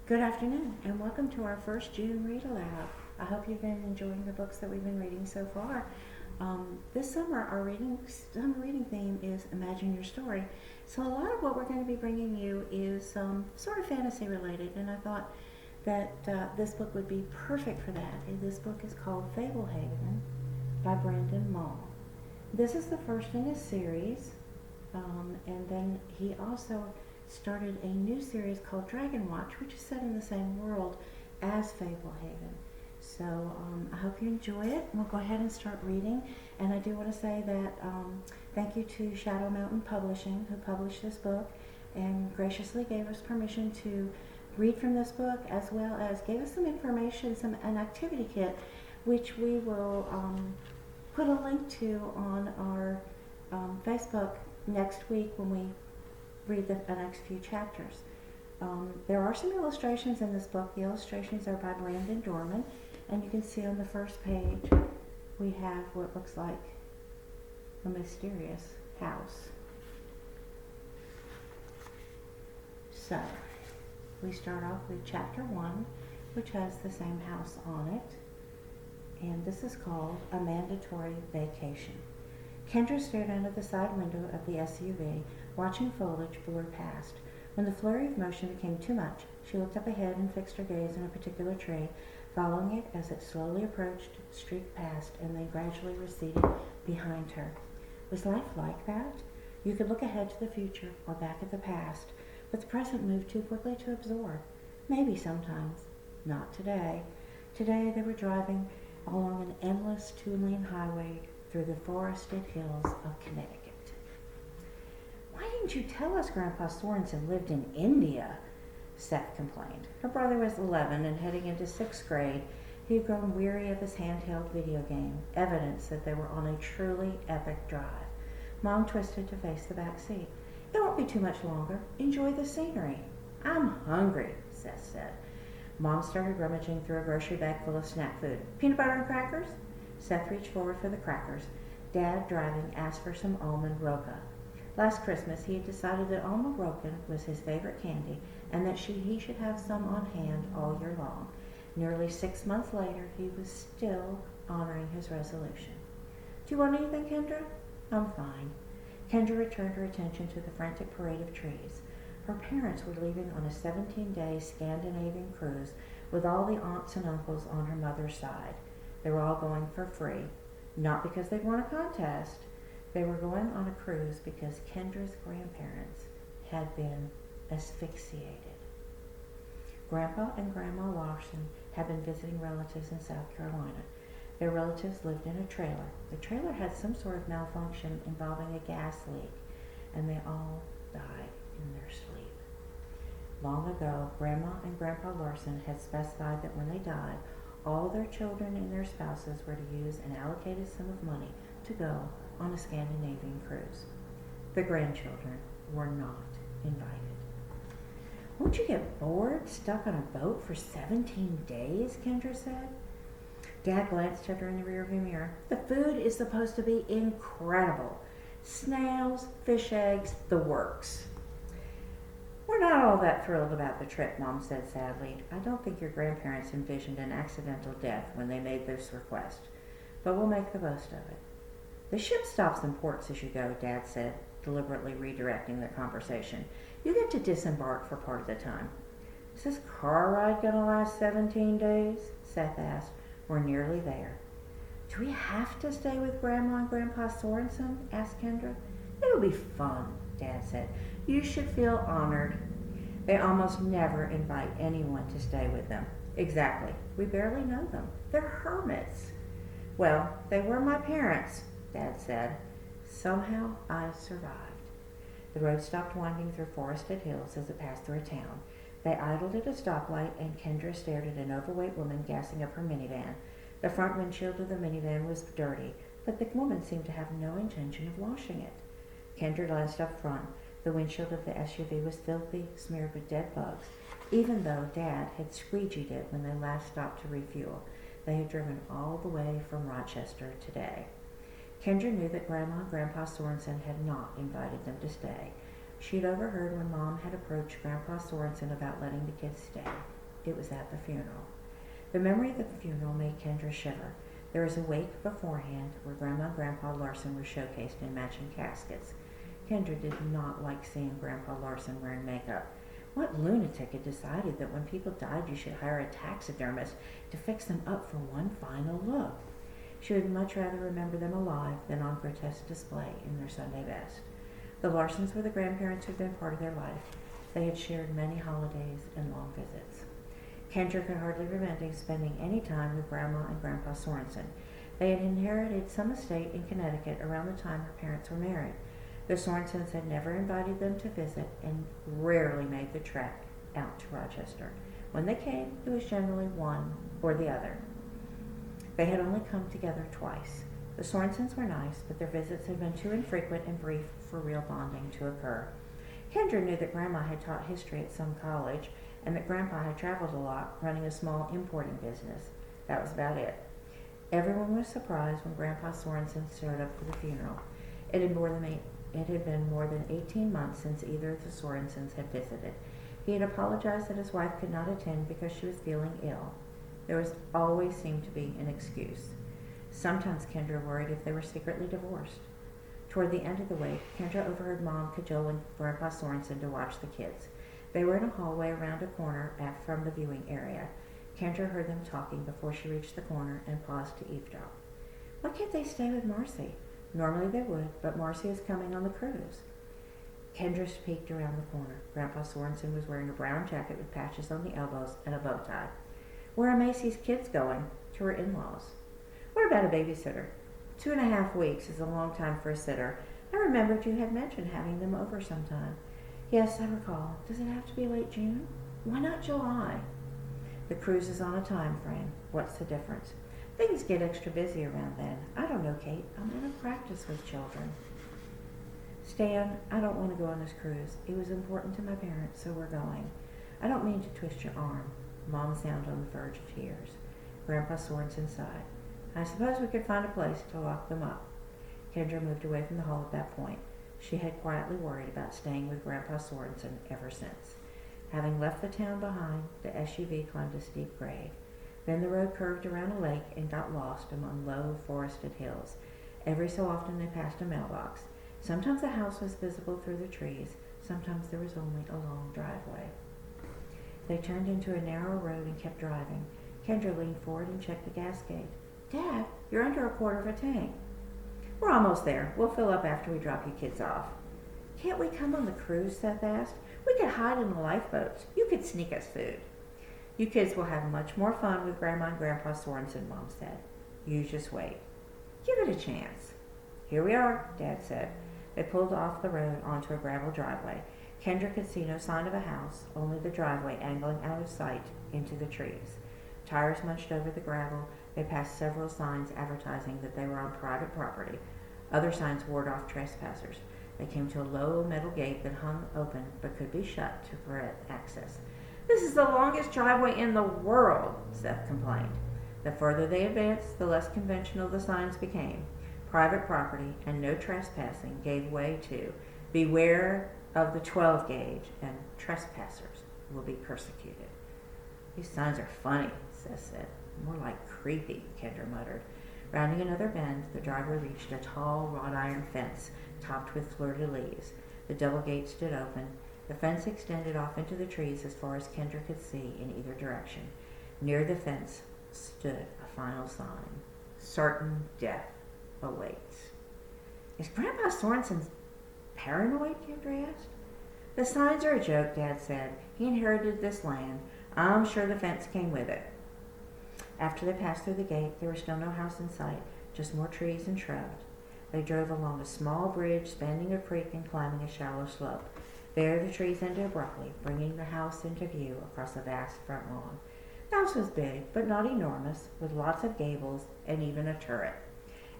Good afternoon, and welcome to our first June Read Aloud. I hope you've been enjoying the books that we've been reading so far. This summer, our summer reading theme is Imagine Your Story. So a lot of what we're going to be bringing you is sort of fantasy related, and I thought that this book would be perfect for that. And this book is called Fablehaven by Brandon Mall. This is the first in his series, and then he also started a new series called Dragon Watch, which is set in the same world as Fablehaven. So I hope you enjoy it. We'll go ahead and start reading. And I do want to say that thank you to Shadow Mountain Publishing, who published this book and graciously gave us permission to read from this book, as well as gave us some information, an activity kit, which we will put a link to on our Facebook next week when we read the next few chapters. There are some illustrations in this book. The illustrations are by Brandon Dorman, and you can see on the first page we have what looks like a mysterious house. So we start off with chapter 1, which has the same house on it, and this is called A Mandatory Vacation. Kendra stared out of the side window of the SUV, watching foliage blur past. When the flurry of motion became too much, she looked up ahead and fixed her gaze on a particular tree, following it as it slowly approached, streaked past, and then gradually receded behind her. Was life like that? You could look ahead to the future or back at the past, but the present moved too quickly to absorb. Maybe sometimes. Not today. Today they were driving along an endless two-lane highway through the forested hills of Connecticut. Why didn't you tell us Grandpa Sorensen lived in India? Seth complained. Her brother was 11 and heading into 6th grade. He had grown weary of his handheld video game, evidence that they were on a truly epic drive. Mom twisted to face the back seat. It won't be too much longer. Enjoy the scenery. I'm hungry, Seth said. Mom started rummaging through a grocery bag full of snack food. Peanut butter and crackers? Seth reached forward for the crackers. Dad, driving, asked for some almond roca. Last Christmas, he had decided that almond roca was his favorite candy and that he should have some on hand all year long. Nearly 6 months later, he was still honoring his resolution. Do you want anything, Kendra? I'm fine. Kendra returned her attention to the frantic parade of trees. Her parents were leaving on a 17-day Scandinavian cruise with all the aunts and uncles on her mother's side. They were all going for free, not because they'd won a contest. They were going on a cruise because Kendra's grandparents had been asphyxiated. Grandpa and Grandma Larson had been visiting relatives in South Carolina. Their relatives lived in a trailer. The trailer had some sort of malfunction involving a gas leak, and they all died in their sleep. Long ago, Grandma and Grandpa Larson had specified that when they died, all their children and their spouses were to use an allocated sum of money to go on a Scandinavian cruise. The grandchildren were not invited. Won't you get bored stuck on a boat for 17 days, Kendra said. Dad glanced at her in the rearview mirror. The food is supposed to be incredible. Snails, fish eggs, the works. We're not all that thrilled about the trip, Mom said sadly. I don't think your grandparents envisioned an accidental death when they made this request, but we'll make the most of it. The ship stops in ports as you go, Dad said, deliberately redirecting the conversation. You get to disembark for part of the time. Is this car ride going to last 17 days? Seth asked. We're nearly there. Do we have to stay with Grandma and Grandpa Sorensen? Asked Kendra. It'll be fun, Dad said. You should feel honored. They almost never invite anyone to stay with them. Exactly. We barely know them. They're hermits. Well, they were my parents, Dad said. Somehow I survived. The road stopped winding through forested hills as it passed through a town. They idled at a stoplight, and Kendra stared at an overweight woman gassing up her minivan. The front windshield of the minivan was dirty, but the woman seemed to have no intention of washing it. Kendra glanced up front. The windshield of the SUV was filthy, smeared with dead bugs, even though Dad had squeegeed it when they last stopped to refuel. They had driven all the way from Rochester today. Kendra knew that Grandma and Grandpa Sorensen had not invited them to stay. She'd overheard when Mom had approached Grandpa Sorensen about letting the kids stay. It was at the funeral. The memory of the funeral made Kendra shiver. There was a wake beforehand where Grandma and Grandpa Larson were showcased in matching caskets. Kendra did not like seeing Grandpa Larson wearing makeup. What lunatic had decided that when people died you should hire a taxidermist to fix them up for one final look? She would much rather remember them alive than on grotesque display in their Sunday best. The Larsons were the grandparents who had been part of their life. They had shared many holidays and long visits. Kendra could hardly remember spending any time with Grandma and Grandpa Sorensen. They had inherited some estate in Connecticut around the time her parents were married. The Sorensens had never invited them to visit and rarely made the trek out to Rochester. When they came, it was generally one or the other. They had only come together twice. The Sorensens were nice, but their visits had been too infrequent and brief for real bonding to occur. Kendra knew that Grandma had taught history at some college and that Grandpa had traveled a lot, running a small importing business. That was about it. Everyone was surprised when Grandpa Sorensen showed up for the funeral. It had been more than 18 months since either of the Sorensens had visited. He had apologized that his wife could not attend because she was feeling ill. There always seemed to be an excuse. Sometimes Kendra worried if they were secretly divorced. Toward the end of the wake, Kendra overheard Mom cajoling Grandpa Sorensen to watch the kids. They were in a hallway around a corner from the viewing area. Kendra heard them talking before she reached the corner and paused to eavesdrop. Why can't they stay with Marcy? Normally they would, but Marcy is coming on the cruise. Kendra peeked around the corner. Grandpa Sorensen was wearing a brown jacket with patches on the elbows and a bow tie. Where are Macy's kids going? To her in-laws. What about a babysitter? 2.5 weeks is a long time for a sitter. I remembered you had mentioned having them over sometime. Yes, I recall. Does it have to be late June? Why not July? The cruise is on a time frame. What's the difference? Things get extra busy around then. I don't know, Kate. I'm out of practice with children. Stan, I don't want to go on this cruise. It was important to my parents, so we're going. I don't mean to twist your arm. Mom sounded on the verge of tears. Grandpa Sorensen sighed. I suppose we could find a place to lock them up. Kendra moved away from the hall at that point. She had quietly worried about staying with Grandpa Sorensen ever since. Having left the town behind, the SUV climbed a steep grade. Then the road curved around a lake and got lost among low, forested hills. Every so often they passed a mailbox. Sometimes a house was visible through the trees. Sometimes there was only a long driveway. They turned into a narrow road and kept driving. Kendra leaned forward and checked the gas gauge. Dad, you're under a quarter of a tank. We're almost there. We'll fill up after we drop you kids off. Can't we come on the cruise? Seth asked. We could hide in the lifeboats. You could sneak us food. You kids will have much more fun with Grandma and Grandpa Sorensen, Mom said. You just wait. Give it a chance. Here we are, Dad said. They pulled off the road onto a gravel driveway. Kendra could see no sign of a house, only the driveway angling out of sight into the trees. Tires munched over the gravel. They passed several signs advertising that they were on private property. Other signs ward off trespassers. They came to a low metal gate that hung open but could be shut to prevent access. This is the longest driveway in the world, Seth complained. The further they advanced, the less conventional the signs became. Private property and no trespassing gave way to beware of the 12 gauge and trespassers will be persecuted. These signs are funny, Seth said. More like creepy, Kendra muttered. Rounding another bend, the driver reached a tall wrought iron fence topped with fleur-de-lis. The double gate stood open. The fence extended off into the trees as far as Kendra could see in either direction. Near the fence stood a final sign. Certain death awaits. Is Grandpa Sorensen's paranoid? Kendra asked. The signs are a joke, Dad said. He inherited this land. I'm sure the fence came with it. After they passed through the gate, there was still no house in sight, just more trees and shrubs. They drove along a small bridge spanning a creek and climbing a shallow slope. There the trees ended abruptly, bringing the house into view across a vast front lawn. The house was big, but not enormous, with lots of gables and even a turret.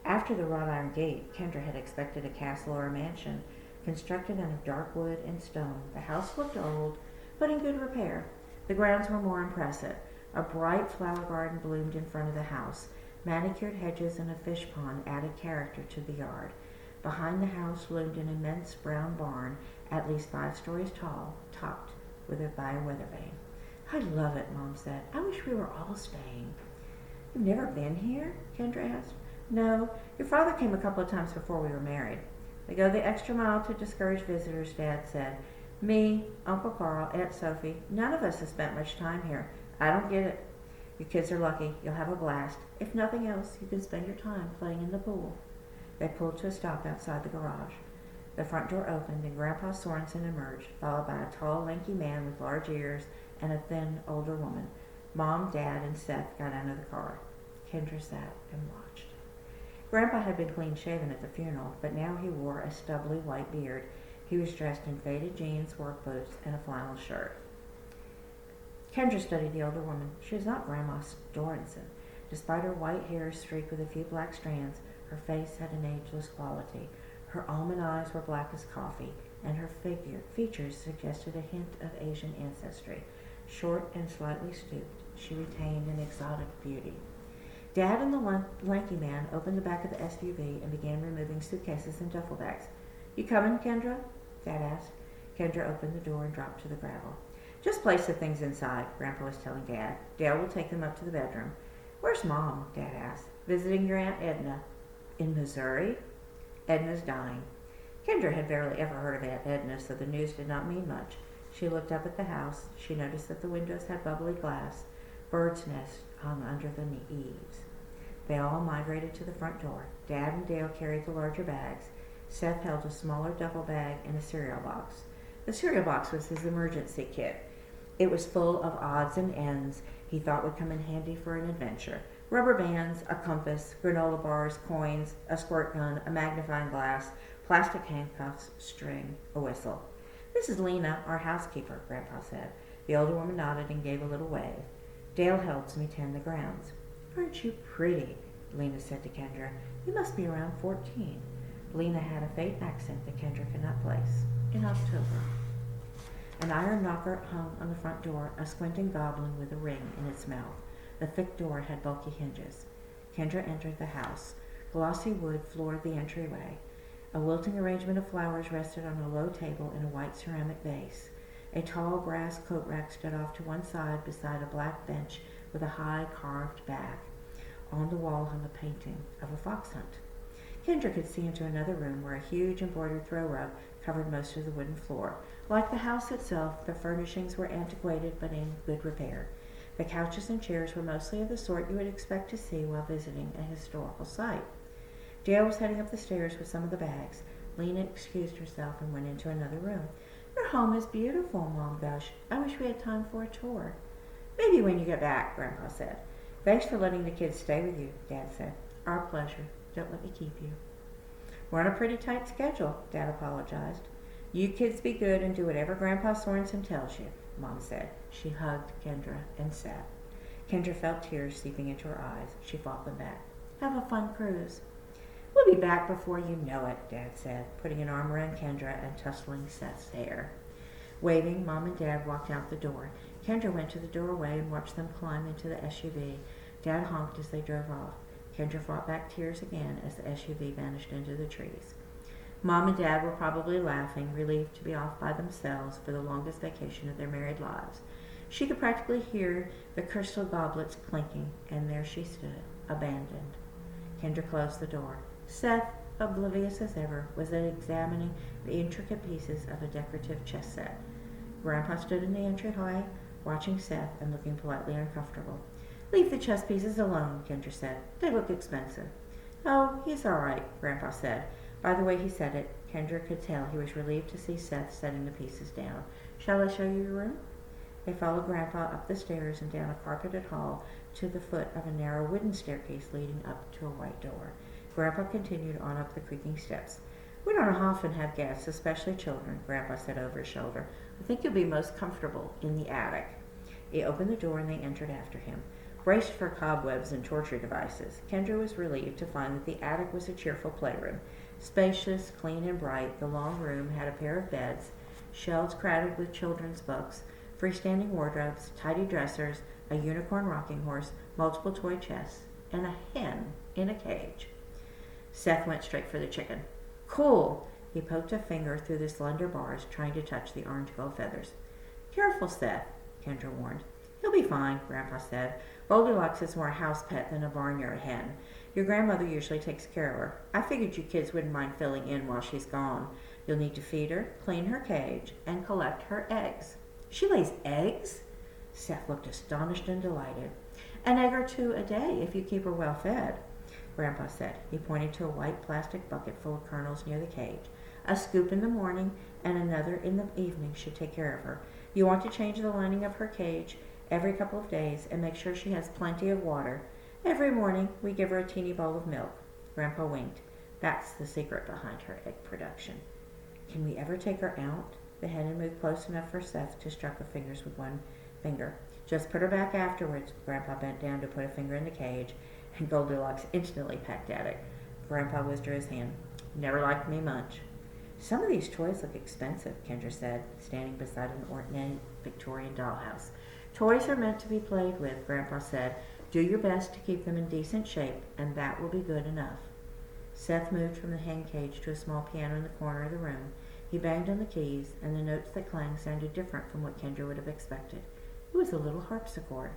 After the wrought iron gate, Kendra had expected a castle or a mansion, constructed out of dark wood and stone. The house looked old, but in good repair. The grounds were more impressive. A bright flower garden bloomed in front of the house. Manicured hedges and a fish pond added character to the yard. Behind the house loomed an immense brown barn, at least 5 stories tall, topped by a weather vane. "I love it," Mom said. "I wish we were all staying." "You've never been here?" Kendra asked. "No. Your father came a couple of times before we were married." "They go the extra mile to discourage visitors," Dad said. "Me, Uncle Carl, Aunt Sophie, none of us have spent much time here. I don't get it. You kids are lucky. You'll have a blast. If nothing else, you can spend your time playing in the pool." They pulled to a stop outside the garage. The front door opened and Grandpa Sorensen emerged, followed by a tall, lanky man with large ears and a thin, older woman. Mom, Dad, and Seth got out of the car. Kendra sat and watched. Grandpa had been clean-shaven at the funeral, but now he wore a stubbly white beard. He was dressed in faded jeans, work boots, and a flannel shirt. Kendra studied the older woman. She was not Grandma Sorensen. Despite her white hair streaked with a few black strands, her face had an ageless quality. Her almond eyes were black as coffee, and her features suggested a hint of Asian ancestry. Short and slightly stooped, she retained an exotic beauty. Dad and the lanky man opened the back of the SUV and began removing suitcases and duffel bags. "You coming, Kendra?" Dad asked. Kendra opened the door and dropped to the gravel. "Just place the things inside," Grandpa was telling Dad. "Dale will take them up to the bedroom." "Where's Mom?" Dad asked. "Visiting your Aunt Edna." "In Missouri?" "Edna's dying." Kendra had barely ever heard of Aunt Edna, so the news did not mean much. She looked up at the house. She noticed that the windows had bubbly glass. Birds' nests hung under the eaves. They all migrated to the front door. Dad and Dale carried the larger bags. Seth held a smaller duffel bag and a cereal box. The cereal box was his emergency kit. It was full of odds and ends he thought would come in handy for an adventure. Rubber bands, a compass, granola bars, coins, a squirt gun, a magnifying glass, plastic handcuffs, string, a whistle. "This is Lena, our housekeeper," Grandpa said. The older woman nodded and gave a little wave. "Dale helps me tend the grounds." "Aren't you pretty?" Lena said to Kendra. "You must be around 14. Lena had a faint accent that Kendra could not place. "In October." An iron knocker hung on the front door, a squinting goblin with a ring in its mouth. The thick door had bulky hinges. Kendra entered the house. Glossy wood floored the entryway. A wilting arrangement of flowers rested on a low table in a white ceramic vase. A tall brass coat rack stood off to one side beside a black bench with a high carved back. On the wall hung a painting of a fox hunt. Kendra could see into another room where a huge embroidered throw rug covered most of the wooden floor. Like the house itself, the furnishings were antiquated but in good repair. The couches and chairs were mostly of the sort you would expect to see while visiting a historical site. Dale was heading up the stairs with some of the bags. Lena excused herself and went into another room. "Your home is beautiful," Mom gushed. "I wish we had time for a tour." "Maybe when you get back," Grandpa said. "Thanks for letting the kids stay with you," Dad said. "Our pleasure. Don't let me keep you." "We're on a pretty tight schedule," Dad apologized. "You kids be good and do whatever Grandpa Sorensen tells you," Mom said. She hugged Kendra and sat. Kendra felt tears seeping into her eyes. She fought them back. "Have a fun cruise." "We'll be back before you know it," Dad said, putting an arm around Kendra and tussling Seth's hair. Waving, Mom and Dad walked out the door. Kendra went to the doorway and watched them climb into the SUV. Dad honked as they drove off. Kendra fought back tears again as the SUV vanished into the trees. Mom and Dad were probably laughing, relieved to be off by themselves for the longest vacation of their married lives. She could practically hear the crystal goblets clinking, and there she stood, abandoned. Kendra closed the door. Seth, oblivious as ever, was examining the intricate pieces of a decorative chess set. Grandpa stood in the entryway, watching Seth and looking politely uncomfortable. "Leave the chess pieces alone," Kendra said. "They look expensive." "Oh, he's all right," Grandpa said. By the way he said it, Kendra could tell he was relieved to see Seth setting the pieces down. "Shall I show you your room?" They followed Grandpa up the stairs and down a carpeted hall to the foot of a narrow wooden staircase leading up to a white door. Grandpa continued on up the creaking steps. "We don't often have guests, especially children," Grandpa said over his shoulder. "I think you'll be most comfortable in the attic." He opened the door and they entered after him. Braced for cobwebs and torture devices, Kendra was relieved to find that the attic was a cheerful playroom. Spacious, clean, and bright, the long room had a pair of beds, shelves crowded with children's books, freestanding wardrobes, tidy dressers, a unicorn rocking horse, multiple toy chests, and a hen in a cage. Seth went straight for the chicken. Cool. He poked a finger through the slender bars, trying to touch the orange gold feathers. Careful, Seth, Kendra warned. He'll be fine, Grandpa said. Goldilocks is more a house pet than a barnyard hen. Your grandmother usually takes care of her. I figured you kids wouldn't mind filling in while she's gone. You'll need to feed her, clean her cage, and collect her eggs. She lays eggs? Seth looked astonished and delighted. An egg or two a day if you keep her well fed, Grandpa said. He pointed to a white plastic bucket full of kernels near the cage. A scoop in the morning and another in the evening should take care of her. You want to change the lining of her cage every couple of days and make sure she has plenty of water. Every morning we give her a teeny bowl of milk. Grandpa winked. That's the secret behind her egg production. Can we ever take her out? The hen had moved close enough for Seth to strike her fingers with one finger. Just put her back afterwards. Grandpa bent down to put a finger in the cage, and Goldilocks instantly pecked at it. Grandpa withdrew his hand. Never liked me much. Some of these toys look expensive, Kendra said, standing beside an ornate Victorian dollhouse. Toys are meant to be played with, Grandpa said. Do your best to keep them in decent shape, and that will be good enough. Seth moved from the hen cage to a small piano in the corner of the room. He banged on the keys, and the notes that clanged sounded different from what Kendra would have expected. It was a little harpsichord.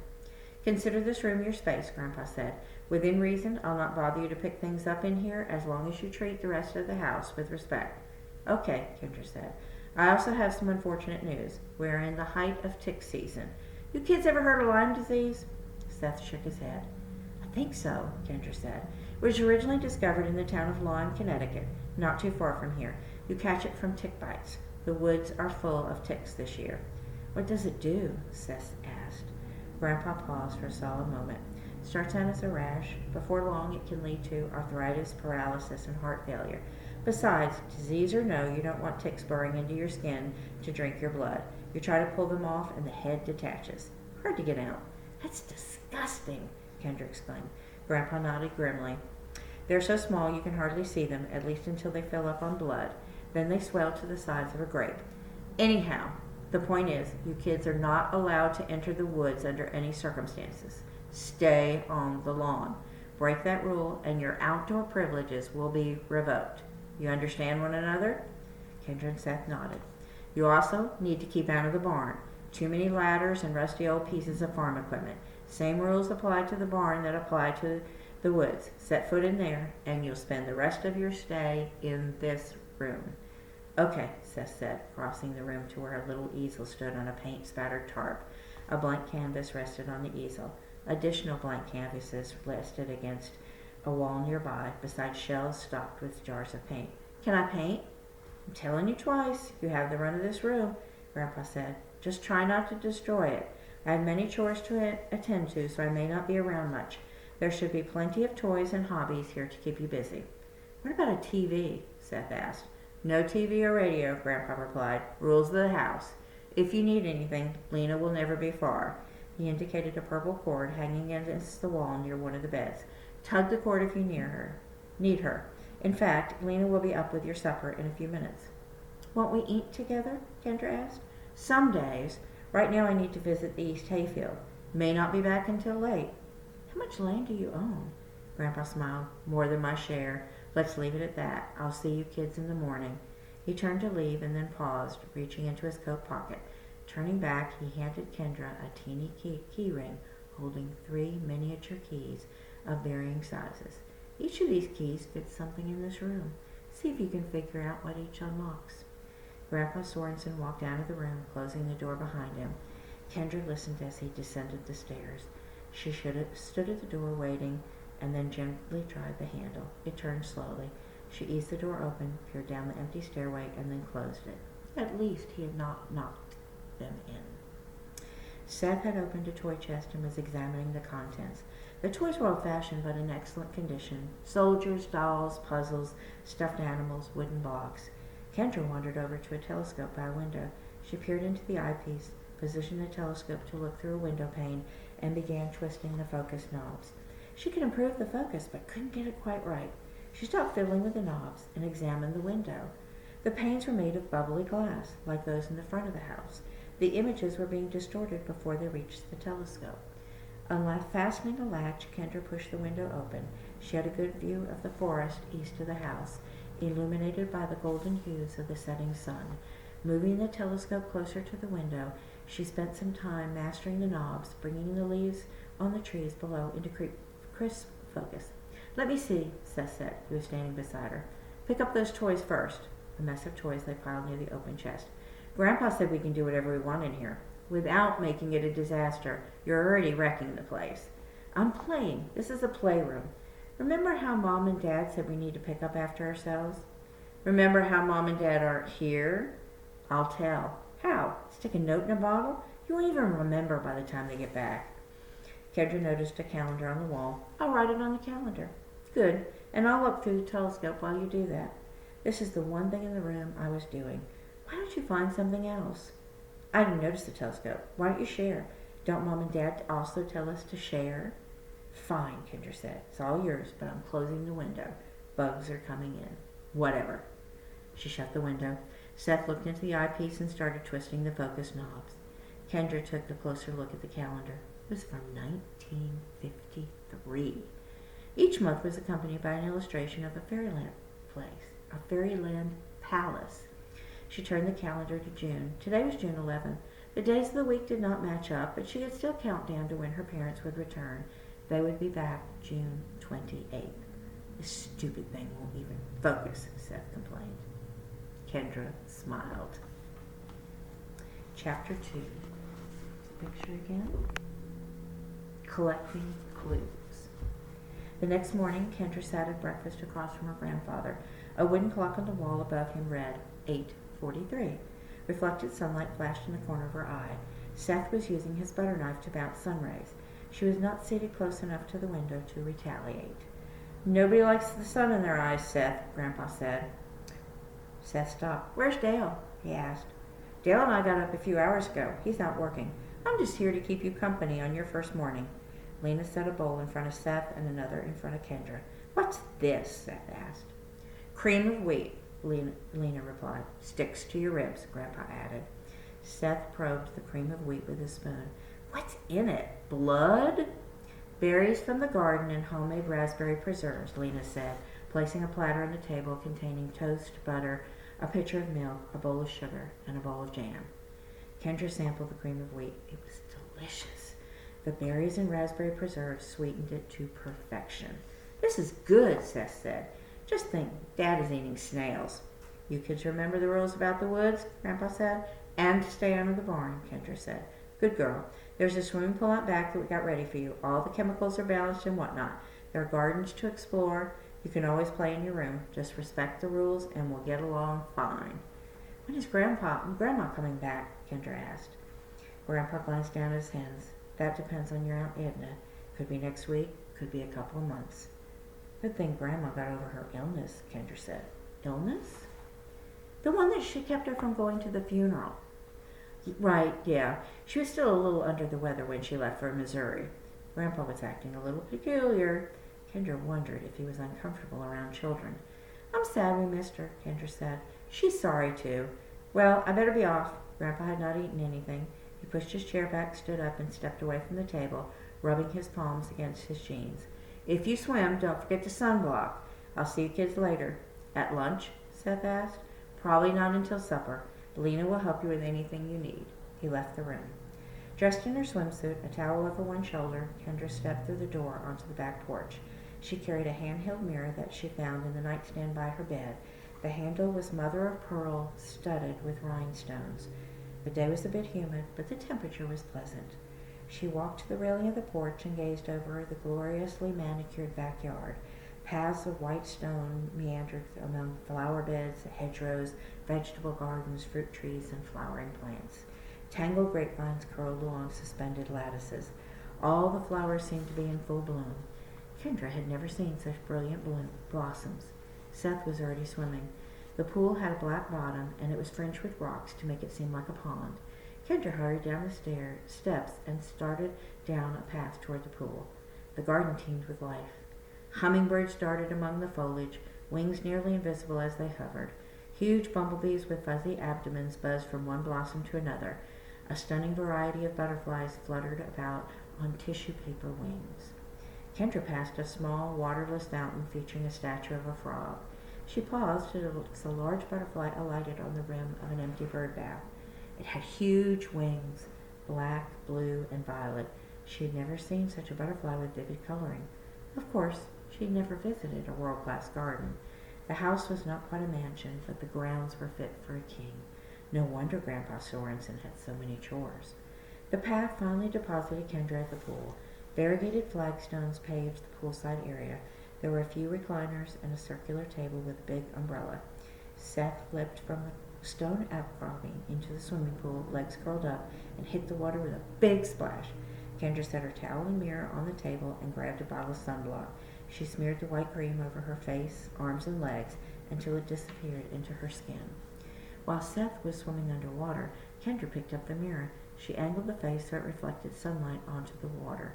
Consider this room your space, Grandpa said. Within reason, I'll not bother you to pick things up in here as long as you treat the rest of the house with respect. Okay, Kendra said. I also have some unfortunate news. We're in the height of tick season. You kids ever heard of Lyme disease? Seth shook his head. I think so, Kendra said. It was originally discovered in the town of Lyme, Connecticut, not too far from here. You catch it from tick bites. The woods are full of ticks this year. What does it do? Seth asked. Grandpa paused for a solid moment. Starts out as a rash. Before long, it can lead to arthritis, paralysis, and heart failure. Besides, disease or no, you don't want ticks burrowing into your skin to drink your blood. You try to pull them off, and the head detaches. Hard to get out. That's disgusting, Kendra exclaimed. Grandpa nodded grimly. They're so small you can hardly see them, at least until they fill up on blood. Then they swell to the size of a grape. Anyhow, the point is, you kids are not allowed to enter the woods under any circumstances. Stay on the lawn. Break that rule, and your outdoor privileges will be revoked. You understand one another? Kendra and Seth nodded. You also need to keep out of the barn. Too many ladders and rusty old pieces of farm equipment. Same rules apply to the barn that apply to the woods. Set foot in there, and you'll spend the rest of your stay in this room. Okay, Seth said, crossing the room to where a little easel stood on a paint-spattered tarp. A blank canvas rested on the easel. Additional blank canvases rested against a wall nearby, beside shelves stocked with jars of paint. Can I paint? I'm telling you twice. You have the run of this room, Grandpa said. Just try not to destroy it. I have many chores to attend to, so I may not be around much. There should be plenty of toys and hobbies here to keep you busy. What about a TV? Seth asked. No TV or radio, Grandpa replied. Rules of the house. If you need anything, Lena will never be far. He indicated a purple cord hanging against the wall near one of the beds. Tug the cord if you need her. In fact, Lena will be up with your supper in a few minutes. Won't we eat together? Kendra asked. Some days. Right now I need to visit the East Hayfield. May not be back until late. How much land do you own? Grandpa smiled. More than my share. Let's leave it at that. I'll see you kids in the morning. He turned to leave and then paused, reaching into his coat pocket. Turning back, he handed Kendra a teeny key ring holding 3 miniature keys of varying sizes. Each of these keys fits something in this room. See if you can figure out what each unlocks. Grandpa Sorensen walked out of the room, closing the door behind him. Kendra listened as he descended the stairs. She stood at the door waiting, and then gently tried the handle. It turned slowly. She eased the door open, peered down the empty stairway, and then closed it. At least he had not knocked them in. Seth had opened a toy chest and was examining the contents. The toys were old-fashioned but in excellent condition. Soldiers, dolls, puzzles, stuffed animals, wooden blocks. Kendra wandered over to a telescope by a window. She peered into the eyepiece, positioned the telescope to look through a window pane, and began twisting the focus knobs. She could improve the focus, but couldn't get it quite right. She stopped fiddling with the knobs and examined the window. The panes were made of bubbly glass, like those in the front of the house. The images were being distorted before they reached the telescope. Fastening a latch, Kendra pushed the window open. She had a good view of the forest east of the house. illuminated by the golden hues of the setting sun. Moving the telescope closer to the window, she spent some time mastering the knobs, bringing the leaves on the trees below into crisp focus. "Let me see," Seth said, who was standing beside her. "Pick up those toys first." A mess of toys lay piled near the open chest. "Grandpa said we can do whatever we want in here, without making it a disaster. You're already wrecking the place." "I'm playing. This is a playroom. Remember how Mom and Dad said we need to pick up after ourselves?" "Remember how Mom and Dad aren't here?" "I'll tell." "How? Stick a note in a bottle? You won't even remember by the time they get back." Kendra noticed a calendar on the wall. "I'll write it on the calendar." "Good. And I'll look through the telescope while you do that. This is the one thing in the room I was doing. Why don't you find something else?" "I didn't notice the telescope. Why don't you share? Don't Mom and Dad also tell us to share?" "Fine," Kendra said. "It's all yours, but I'm closing the window. Bugs are coming in." "Whatever." She shut the window. Seth looked into the eyepiece and started twisting the focus knobs. Kendra took a closer look at the calendar. It was from 1953. Each month was accompanied by an illustration of a fairyland place, a fairyland palace. She turned the calendar to June. Today was June 11th. The days of the week did not match up, but she could still count down to when her parents would return. They would be back June 28th. "This stupid thing won't even focus," Seth complained. Kendra smiled. Chapter 2. Picture again. Collecting clues. The next morning, Kendra sat at breakfast across from her grandfather. A wooden clock on the wall above him read 8:43. Reflected sunlight flashed in the corner of her eye. Seth was using his butter knife to bounce sun rays. She was not seated close enough to the window to retaliate. "Nobody likes the sun in their eyes, Seth," Grandpa said. Seth stopped. "Where's Dale?" he asked. "Dale and I got up a few hours ago. He's not working. I'm just here to keep you company on your first morning." Lena set a bowl in front of Seth and another in front of Kendra. "What's this?" Seth asked. "Cream of wheat," Lena replied. "Sticks to your ribs," Grandpa added. Seth probed the cream of wheat with his spoon. "What's in it? Blood?" "Berries from the garden and homemade raspberry preserves," Lena said, placing a platter on the table containing toast, butter, a pitcher of milk, a bowl of sugar, and a bowl of jam. Kendra sampled the cream of wheat. It was delicious. The berries and raspberry preserves sweetened it to perfection. "This is good," Seth said. "Just think, Dad is eating snails." "You kids remember the rules about the woods?" Grandpa said. "And to stay under the barn," Kendra said. "Good girl. There's a swimming pool out back that we got ready for you. All the chemicals are balanced and whatnot. There are gardens to explore. You can always play in your room. Just respect the rules and we'll get along fine." "When is Grandma coming back?" Kendra asked. Grandpa glanced down at his hands. "That depends on your Aunt Edna. Could be next week, could be a couple of months." "Good thing Grandma got over her illness," Kendra said. "Illness?" "The one that she kept her from going to the funeral." "Right, yeah. She was still a little under the weather when she left for Missouri. Grandpa was acting a little peculiar." Kendra wondered if he was uncomfortable around children. "I'm sad we missed her," Kendra said. "She's sorry, too. Well, I better be off." Grandpa had not eaten anything. He pushed his chair back, stood up, and stepped away from the table, rubbing his palms against his jeans. "If you swim, don't forget to sunblock. I'll see you kids later." "At lunch?" Seth asked. "Probably not until supper. Lena will help you with anything you need." He left the room. Dressed in her swimsuit, a towel over one shoulder, Kendra stepped through the door onto the back porch. She carried a handheld mirror that she found in the nightstand by her bed. The handle was mother of pearl, studded with rhinestones. The day was a bit humid, but the temperature was pleasant. She walked to the railing of the porch and gazed over the gloriously manicured backyard. Paths of white stone meandered among flower beds, hedgerows, vegetable gardens, fruit trees, and flowering plants. Tangled grapevines curled along suspended lattices. All the flowers seemed to be in full bloom. Kendra had never seen such brilliant blossoms. Seth was already swimming. The pool had a black bottom, and it was fringed with rocks to make it seem like a pond. Kendra hurried down the steps and started down a path toward the pool. The garden teemed with life. Hummingbirds darted among the foliage, wings nearly invisible as they hovered. Huge bumblebees with fuzzy abdomens buzzed from one blossom to another. A stunning variety of butterflies fluttered about on tissue paper wings. Kendra passed a small, waterless fountain featuring a statue of a frog. She paused as a large butterfly alighted on the rim of an empty bird bath. It had huge wings, black, blue, and violet. She had never seen such a butterfly with vivid coloring. Of course, she had never visited a world-class garden. The house was not quite a mansion, but the grounds were fit for a king. No wonder Grandpa Sorensen had so many chores. The path finally deposited Kendra at the pool. Variegated flagstones paved the poolside area. There were a few recliners and a circular table with a big umbrella. Seth leapt from the stone outcropping into the swimming pool, legs curled up, and hit the water with a big splash. Kendra set her towel and mirror on the table and grabbed a bottle of sunblock. She smeared the white cream over her face, arms, and legs until it disappeared into her skin. While Seth was swimming underwater, Kendra picked up the mirror. She angled the face so it reflected sunlight onto the water.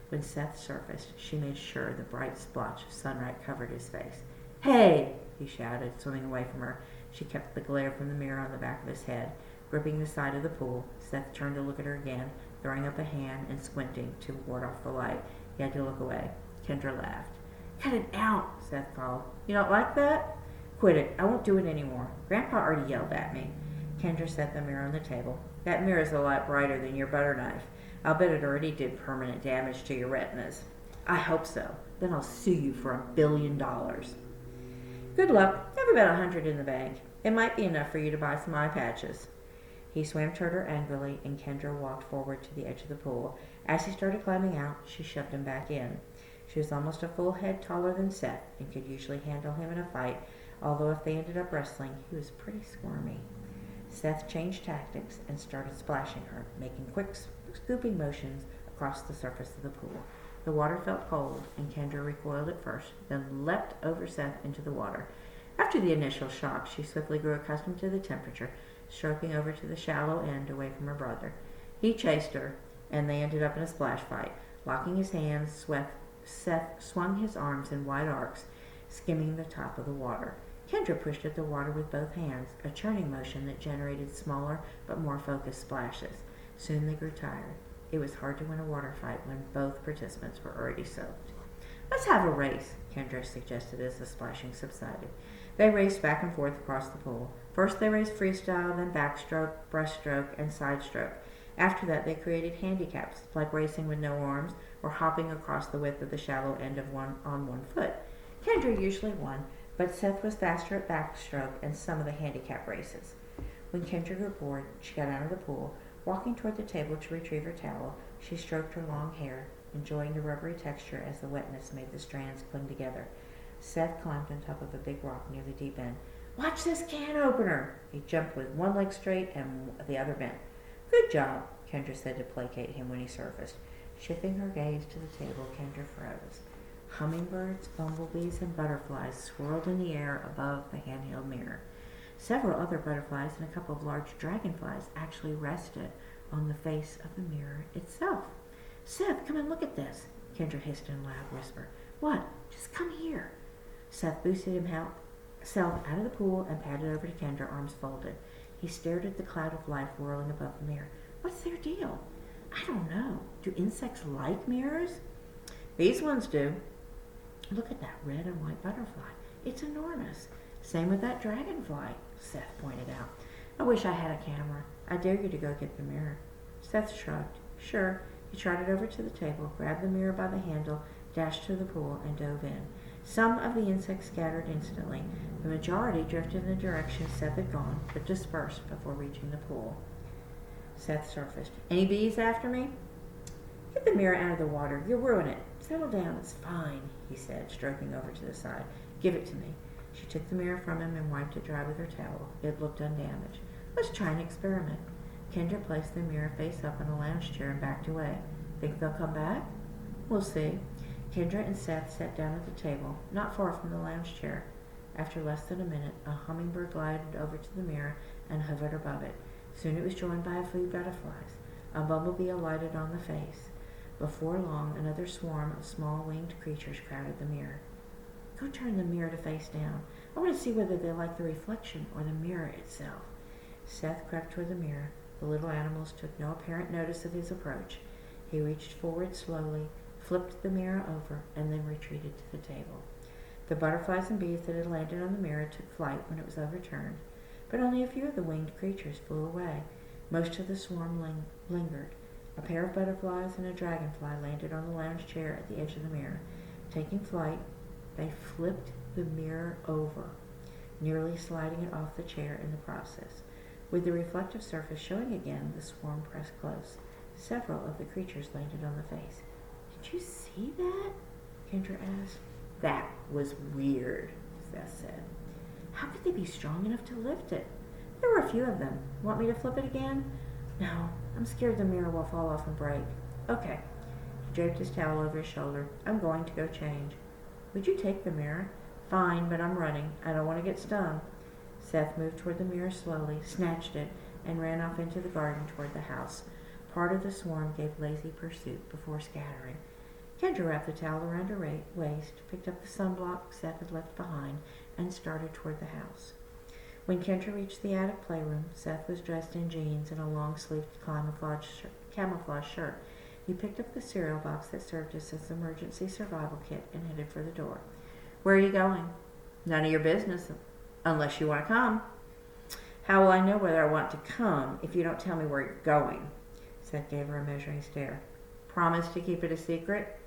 When Seth surfaced, she made sure the bright splotch of sunlight covered his face. "Hey!" he shouted, swimming away from her. She kept the glare from the mirror on the back of his head. Gripping the side of the pool, Seth turned to look at her again, throwing up a hand and squinting to ward off the light. He had to look away. Kendra laughed. "Cut it out," Seth called. "You don't like that? Quit it. I won't do it anymore. Grandpa already yelled at me." Kendra set the mirror on the table. "That mirror's a lot brighter than your butter knife. I'll bet it already did permanent damage to your retinas." "I hope so. Then I'll sue you for $1 billion. "Good luck. Have about 100 in the bank. It might be enough for you to buy some eye patches." He swam toward her angrily, and Kendra walked forward to the edge of the pool. As he started climbing out, she shoved him back in. She was almost a full head taller than Seth and could usually handle him in a fight, although if they ended up wrestling, he was pretty squirmy. Seth changed tactics and started splashing her, making quick scooping motions across the surface of the pool. The water felt cold, and Kendra recoiled at first, then leapt over Seth into the water. After the initial shock, she swiftly grew accustomed to the temperature, stroking over to the shallow end away from her brother. He chased her, and they ended up in a splash fight. Locking his hands, Seth swung his arms in wide arcs, skimming the top of the water. Kendra pushed at the water with both hands, a churning motion that generated smaller but more focused splashes. Soon they grew tired. It was hard to win a water fight when both participants were already soaked. "Let's have a race," Kendra suggested as the splashing subsided. They raced back and forth across the pool. First they raced freestyle, then backstroke, breaststroke, and side stroke. After that they created handicaps, like racing with no arms or hopping across the width of the shallow end of on one foot. Kendra usually won, but Seth was faster at backstroke and some of the handicap races. When Kendra grew bored, she got out of the pool. Walking toward the table to retrieve her towel, she stroked her long hair, enjoying the rubbery texture as the wetness made the strands cling together. Seth climbed on top of a big rock near the deep end. "Watch this can opener!" He jumped with one leg straight and the other bent. "Good job," Kendra said to placate him when he surfaced. Shifting her gaze to the table, Kendra froze. Hummingbirds, bumblebees, and butterflies swirled in the air above the handheld mirror. Several other butterflies and a couple of large dragonflies actually rested on the face of the mirror itself. "Seth, come and look at this," Kendra hissed in a loud whisper. "What? Just come here." Seth boosted himself out of the pool and padded over to Kendra, arms folded. He stared at the cloud of light whirling above the mirror. "What's their deal?" "I don't know. Do insects like mirrors?" "These ones do." "Look at that red and white butterfly. It's enormous. Same with that dragonfly," Seth pointed out. "I wish I had a camera. I dare you to go get the mirror." Seth shrugged. Sure. He trotted over to the table, grabbed the mirror by the handle, dashed to the pool, and dove in. Some of the insects scattered instantly. The majority drifted in the direction Seth had gone, but dispersed before reaching the pool. Seth surfaced. "Any bees after me?" "Get the mirror out of the water. You'll ruin it. Settle down. It's fine," he said, stroking over to the side. "Give it to me." She took the mirror from him and wiped it dry with her towel. It looked undamaged. "Let's try an experiment." Kendra placed the mirror face up in a lounge chair and backed away. "Think they'll come back?" "We'll see." Kendra and Seth sat down at the table, not far from the lounge chair. After less than a minute, a hummingbird glided over to the mirror and hovered above it. Soon it was joined by a few butterflies. A bumblebee alighted on the face. Before long, another swarm of small winged creatures crowded the mirror. "Go turn the mirror to face down. I want to see whether they like the reflection or the mirror itself." Seth crept toward the mirror. The little animals took no apparent notice of his approach. He reached forward slowly, flipped the mirror over, and then retreated to the table. The butterflies and bees that had landed on the mirror took flight when it was overturned, but only a few of the winged creatures flew away. Most of the swarm lingered. A pair of butterflies and a dragonfly landed on the lounge chair at the edge of the mirror. Taking flight, they flipped the mirror over, nearly sliding it off the chair in the process. With the reflective surface showing again, the swarm pressed close. Several of the creatures landed on the face. "Did you see that?" Kendra asked. "That was weird," Seth said. "How could they be strong enough to lift it?" "There were a few of them. Want me to flip it again?" "No, I'm scared the mirror will fall off and break." "Okay." He draped his towel over his shoulder. "I'm going to go change." "Would you take the mirror?" "Fine, but I'm running. I don't want to get stung." Seth moved toward the mirror slowly, snatched it, and ran off into the garden toward the house. Part of the swarm gave lazy pursuit before scattering. Kendra wrapped the towel around her waist, picked up the sunblock Seth had left behind, and started toward the house. When Kendra reached the attic playroom, Seth was dressed in jeans and a long-sleeved camouflage shirt. He picked up the cereal box that served as his emergency survival kit and headed for the door. "Where are you going?" "None of your business, unless you want to come." "How will I know whether I want to come if you don't tell me where you're going?" Seth gave her a measuring stare. "Promise to keep it a secret?"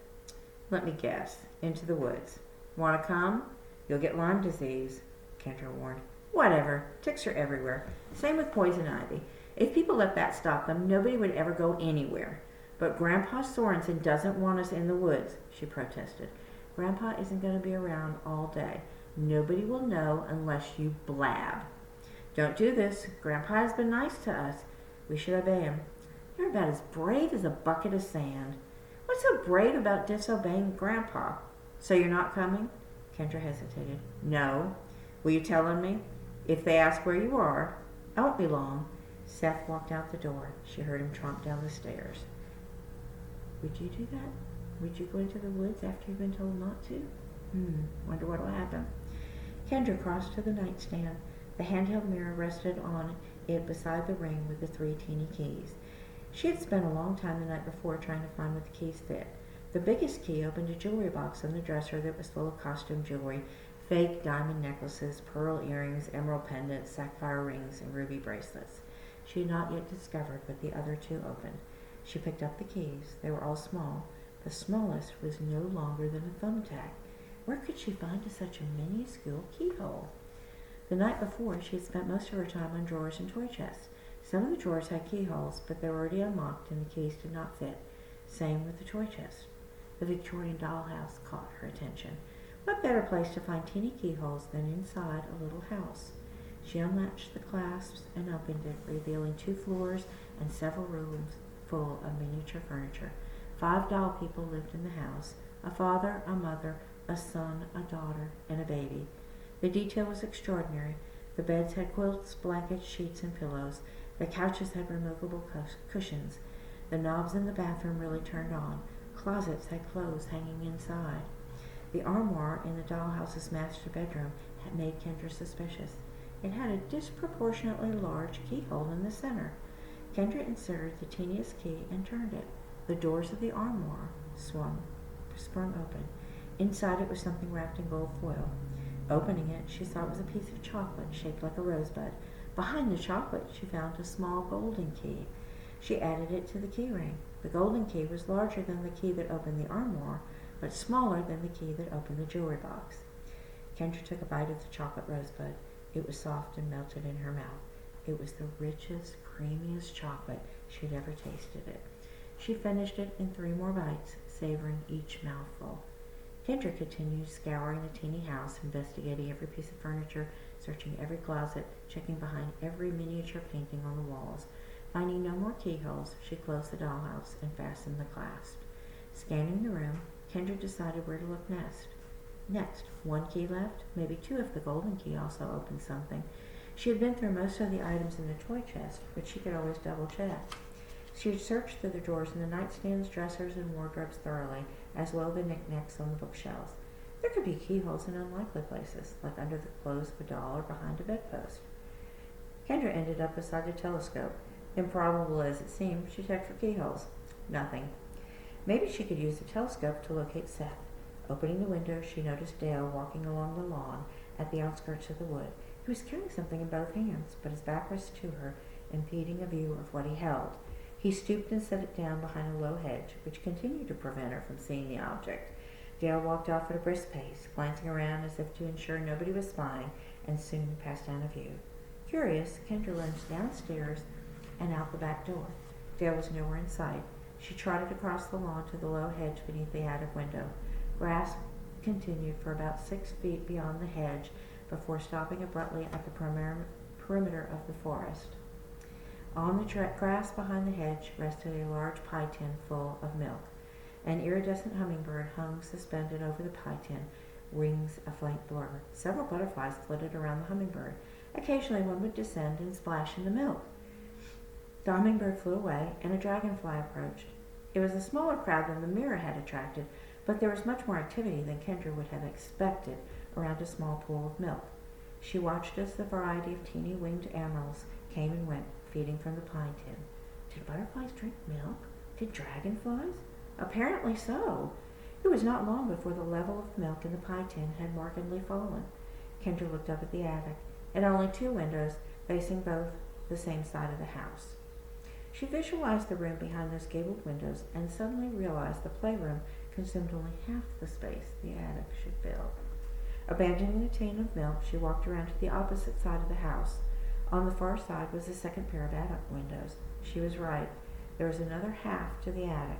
"Let me guess. Into the woods." "Want to come?" "You'll get Lyme disease," Kendra warned. "Whatever. Ticks are everywhere. Same with poison ivy. If people let that stop them, nobody would ever go anywhere." "But Grandpa Sorensen doesn't want us in the woods," she protested. "Grandpa isn't going to be around all day. Nobody will know unless you blab." "Don't do this. Grandpa has been nice to us. We should obey him." "You're about as brave as a bucket of sand." "What's so brave about disobeying Grandpa?" "So you're not coming?" Kendra hesitated. "No." "Will you tell on me? If they ask where you are?" "I won't be long." Seth walked out the door. She heard him tromp down the stairs. "Would you do that? Would you go into the woods after you've been told not to? Wonder what'll happen." Kendra crossed to the nightstand. The handheld mirror rested on it beside the ring with the 3 teeny keys. She had spent a long time the night before trying to find what the keys fit. The biggest key opened a jewelry box on the dresser that was full of costume jewelry, fake diamond necklaces, pearl earrings, emerald pendants, sapphire rings, and ruby bracelets. She had not yet discovered what the other 2 opened. She picked up the keys. They were all small. The smallest was no longer than a thumbtack. Where could she find such a minuscule keyhole? The night before, she had spent most of her time on drawers and toy chests. Some of the drawers had keyholes, but they were already unlocked and the keys did not fit. Same with the toy chest. The Victorian dollhouse caught her attention. What better place to find teeny keyholes than inside a little house? She unlatched the clasps and opened it, revealing 2 floors and several rooms full of miniature furniture. 5 doll people lived in the house: a father, a mother, a son, a daughter, and a baby. The detail was extraordinary. The beds had quilts, blankets, sheets, and pillows. The couches had removable cushions. The knobs in the bathroom really turned on. Closets had clothes hanging inside. The armoire in the dollhouse's master bedroom had made Kendra suspicious. It had a disproportionately large keyhole in the center. Kendra inserted the teeniest key and turned it. The doors of the armoire sprung open. Inside it was something wrapped in gold foil. Opening it, she saw it was a piece of chocolate shaped like a rosebud. Behind the chocolate, she found a small golden key. She added it to the key ring. The golden key was larger than the key that opened the armoire, but smaller than the key that opened the jewelry box. Kendra took a bite of the chocolate rosebud. It was soft and melted in her mouth. It was the richest, creamiest chocolate she had ever tasted it. She finished it in 3 more bites, savoring each mouthful. Kendra continued scouring the teeny house, investigating every piece of furniture, searching every closet, checking behind every miniature painting on the walls. Finding no more keyholes, she closed the dollhouse and fastened the clasp. Scanning the room, Kendra decided where to look next. 1 key left, maybe 2 if the golden key also opened something. She had been through most of the items in the toy chest, but she could always double check. She had searched through the drawers in the nightstands, dressers, and wardrobes thoroughly, as well as the knickknacks on the bookshelves. There could be keyholes in unlikely places, like under the clothes of a doll or behind a bedpost. Kendra ended up beside the telescope. Improbable as it seemed, she checked for keyholes. Nothing. Maybe she could use the telescope to locate Seth. Opening the window, she noticed Dale walking along the lawn at the outskirts of the wood. He was carrying something in both hands, but his back was to her, impeding a view of what he held. He stooped and set it down behind a low hedge, which continued to prevent her from seeing the object. Dale walked off at a brisk pace, glancing around as if to ensure nobody was spying, and soon passed out of view. Curious, Kendra lunged downstairs and out the back door. Dale was nowhere in sight. She trotted across the lawn to the low hedge beneath the attic window. Grass continued for about 6 feet beyond the hedge before stopping abruptly at the perimeter of the forest. On the grass behind the hedge rested a large pie tin full of milk. An iridescent hummingbird hung suspended over the pie tin, wings a faint blur. Several butterflies flitted around the hummingbird. Occasionally one would descend and splash in the milk. The hummingbird flew away, and a dragonfly approached. It was a smaller crowd than the mirror had attracted, but there was much more activity than Kendra would have expected around a small pool of milk. She watched as the variety of teeny winged animals came and went, feeding from the pie tin. Did butterflies drink milk? Did dragonflies? Apparently so. It was not long before the level of milk in the pie tin had markedly fallen. Kendra looked up at the attic, at only 2 windows facing both the same side of the house. She visualized the room behind those gabled windows and suddenly realized the playroom consumed only half the space the attic should fill. Abandoning the tin of milk, she walked around to the opposite side of the house. On the far side was a second pair of attic windows. She was right. There was another half to the attic.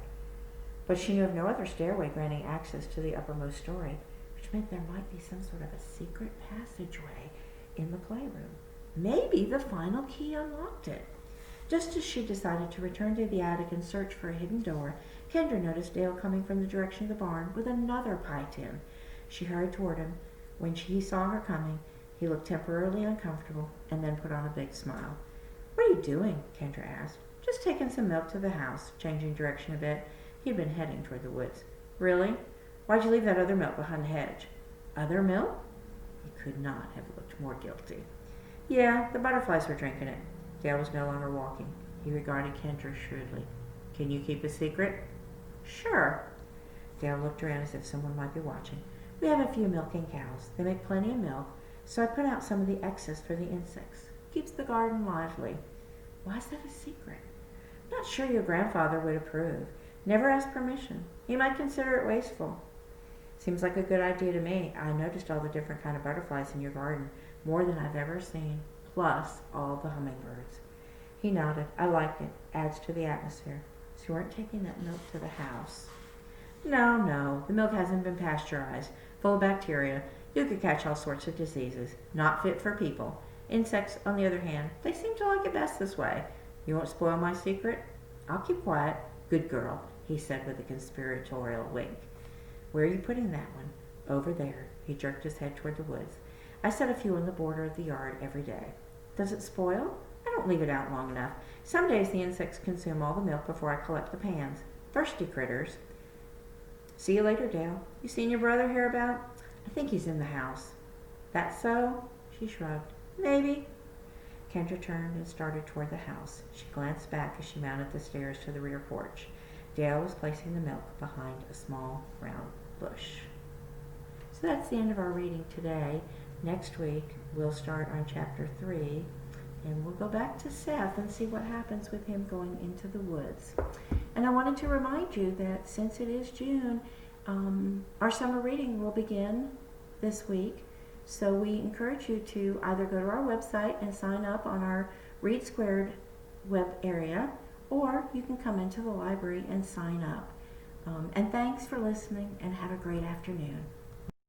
But she knew of no other stairway granting access to the uppermost story, which meant there might be some sort of a secret passageway in the playroom. Maybe the final key unlocked it. Just as she decided to return to the attic and search for a hidden door, Kendra noticed Dale coming from the direction of the barn with another pie tin. She hurried toward him. When he saw her coming, he looked temporarily uncomfortable and then put on a big smile. "What are you doing?" Kendra asked. "Just taking some milk to the house," changing direction a bit. He had been heading toward the woods. "Really? Why'd you leave that other milk behind the hedge?" "Other milk?" He could not have looked more guilty. "Yeah, the butterflies were drinking it." Dale was no longer walking. He regarded Kendra shrewdly. "Can you keep a secret?" "Sure." Dale looked around as if someone might be watching. "We have a few milking cows. They make plenty of milk, so I put out some of the excess for the insects. Keeps the garden lively." "Why is that a secret?" "Not sure your grandfather would approve. Never asked permission. He might consider it wasteful." "Seems like a good idea to me. I noticed all the different kind of butterflies in your garden, more than I've ever seen, plus all the hummingbirds." He nodded. "I like it. Adds to the atmosphere." "So you weren't taking that milk to the house?" No. The milk hasn't been pasteurized. Full of bacteria. You could catch all sorts of diseases. Not fit for people. Insects, on the other hand, they seem to like it best this way. You won't spoil my secret?" "I'll keep quiet." "Good girl," he said with a conspiratorial wink. "Where are you putting that one?" "Over there." He jerked his head toward the woods. "I set a few on the border of the yard every day." "Does it spoil?" "I don't leave it out long enough. Some days the insects consume all the milk before I collect the pans. Thirsty critters." "See you later, Dale. You seen your brother hereabout?" "I think he's in the house." "That so?" She shrugged. "Maybe." Kendra turned and started toward the house. She glanced back as she mounted the stairs to the rear porch. Dale was placing the milk behind a small round bush. So that's the end of our reading today. Next week we'll start on chapter 3, and we'll go back to Seth and see what happens with him going into the woods. And I wanted to remind you that since it is June, our summer reading will begin this week. So we encourage you to either go to our website and sign up on our Read Squared web area, or you can come into the library and sign up. And thanks for listening, and have a great afternoon.